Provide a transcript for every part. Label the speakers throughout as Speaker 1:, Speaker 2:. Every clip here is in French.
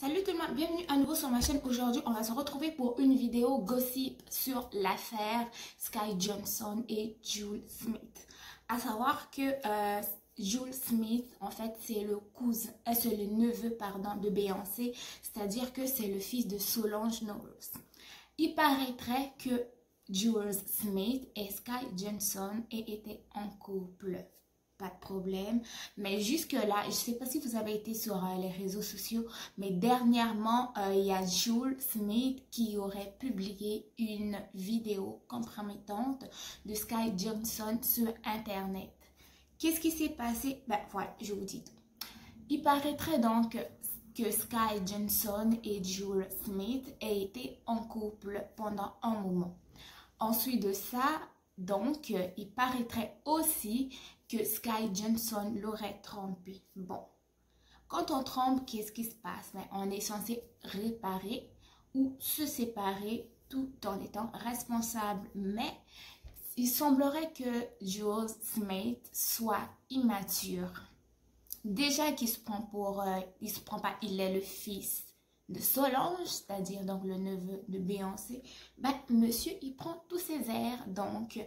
Speaker 1: Salut tout le monde, bienvenue à nouveau sur ma chaîne. Aujourd'hui, on va se retrouver pour une vidéo gossip sur l'affaire Sky Johnson et Jules Smith. À savoir que Jules Smith, en fait, c'est le cousin, c'est le neveu, pardon, de Beyoncé, c'est-à-dire que c'est le fils de Solange Knowles. Il paraîtrait que Jules Smith et Sky Johnson aient été en couple. Pas de problème, mais jusque là, je ne sais pas si vous avez été sur les réseaux sociaux, mais dernièrement, il y a Jules Smith qui aurait publié une vidéo compromettante de Sky Johnson sur internet. Qu'est-ce qui s'est passé? Ben voilà, je vous dis tout. Il paraîtrait donc que Sky Johnson et Jules Smith aient été en couple pendant un moment. Ensuite de ça, donc, il paraîtrait aussi que Sky Johnson l'aurait trompé. Bon, quand on trompe, qu'est-ce qui se passe? Ben, on est censé réparer ou se séparer tout en étant responsable. Mais il semblerait que Jules Smith soit immature. Déjà qu'il se prend pour... il se prend pas, il est le fils de Solange, c'est-à-dire donc le neveu de Beyoncé. Ben, monsieur, il prend tous ses airs. Donc,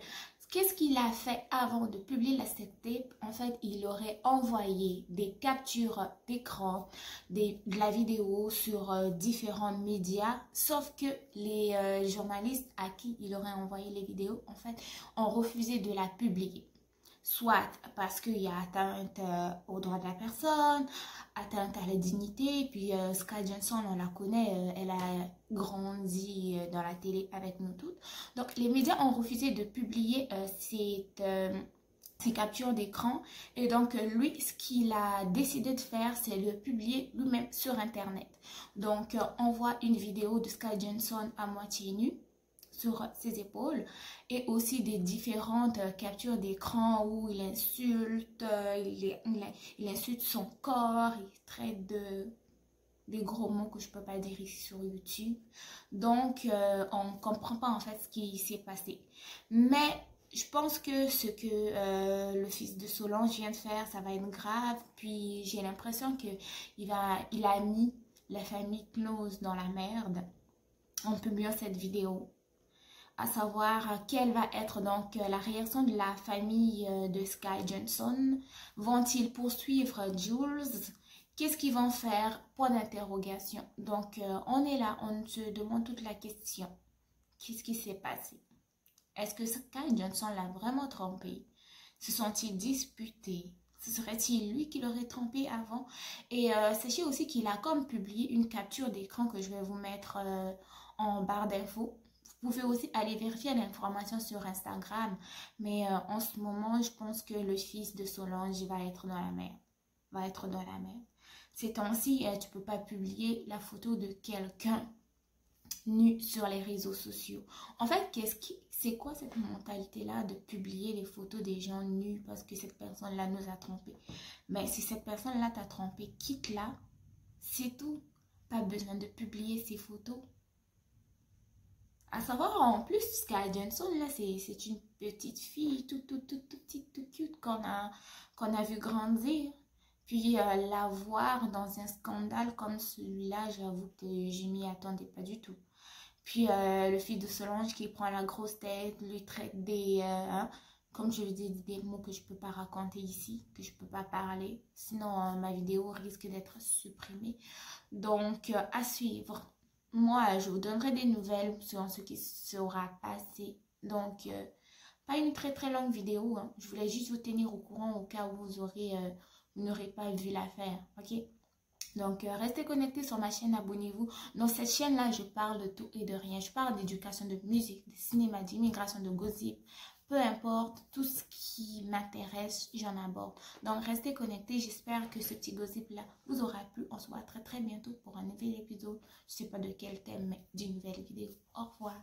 Speaker 1: qu'est-ce qu'il a fait avant de publier la tape? En fait, il aurait envoyé des captures d'écran, de la vidéo sur différents médias, sauf que les journalistes à qui il aurait envoyé les vidéos, en fait, ont refusé de la publier. Soit parce qu'il y a atteinte aux droits de la personne, atteinte à la dignité. Puis Sky Johnson, on la connaît, elle a grandi dans la télé avec nous toutes. Donc les médias ont refusé de publier ces captures d'écran. Et donc lui, ce qu'il a décidé de faire, c'est de publier lui-même sur Internet. Donc on voit une vidéo de Sky Johnson à moitié nue sur ses épaules et aussi des différentes captures d'écran où il insulte, il insulte son corps, il traite des gros mots que je peux pas dire ici sur YouTube. Donc on comprend pas en fait ce qui s'est passé. Mais je pense que ce que le fils de Solange vient de faire, ça va être grave. Puis j'ai l'impression que il a mis la famille Knowles dans la merde en publiant cette vidéo. À savoir quelle va être donc la réaction de la famille de Sky Johnson. Vont-ils poursuivre Jules? Qu'est-ce qu'ils vont faire? Point d'interrogation. Donc on est là, on se demande toute la question. Qu'est-ce qui s'est passé? Est-ce que Sky Johnson l'a vraiment trompé? Se sont-ils disputés? Ce serait-il lui qui l'aurait trompé avant? Et sachez aussi qu'il a comme publié une capture d'écran que je vais vous mettre en barre d'infos. Vous pouvez aussi aller vérifier l'information sur Instagram. Mais en ce moment, je pense que le fils de Solange va être dans la mer. Va être dans la mer. Ces temps-ci, tu ne peux pas publier la photo de quelqu'un nu sur les réseaux sociaux. En fait, c'est quoi cette mentalité-là de publier les photos des gens nus parce que cette personne-là nous a trompés? Mais si cette personne-là t'a trompé, quitte-la. C'est tout. Pas besoin de publier ces photos. À savoir, en plus, Sky Johnson, là, c'est une petite fille toute petite, toute cute qu'on a vu grandir. Puis la voir dans un scandale comme celui-là, j'avoue que je m'y attendais pas du tout. Puis le fils de Solange qui prend la grosse tête, lui traite comme je vous ai dit, des mots que je peux pas raconter ici, que je peux pas parler. Sinon, ma vidéo risque d'être supprimée. Donc, à suivre. Moi, je vous donnerai des nouvelles sur ce qui sera passé. Donc, pas une très longue vidéo. Hein. Je voulais juste vous tenir au courant au cas où vous n'aurez pas vu l'affaire. Ok? Donc, restez connectés sur ma chaîne, abonnez-vous. Dans cette chaîne-là, je parle de tout et de rien. Je parle d'éducation, de musique, de cinéma, d'immigration, de gossip. Peu importe, tout ce qui m'intéresse, j'en aborde. Donc, restez connectés. J'espère que ce petit gossip-là vous aura plu. On se voit très bientôt pour un nouvel épisode. Je ne sais pas de quel thème, mais d'une nouvelle vidéo. Au revoir.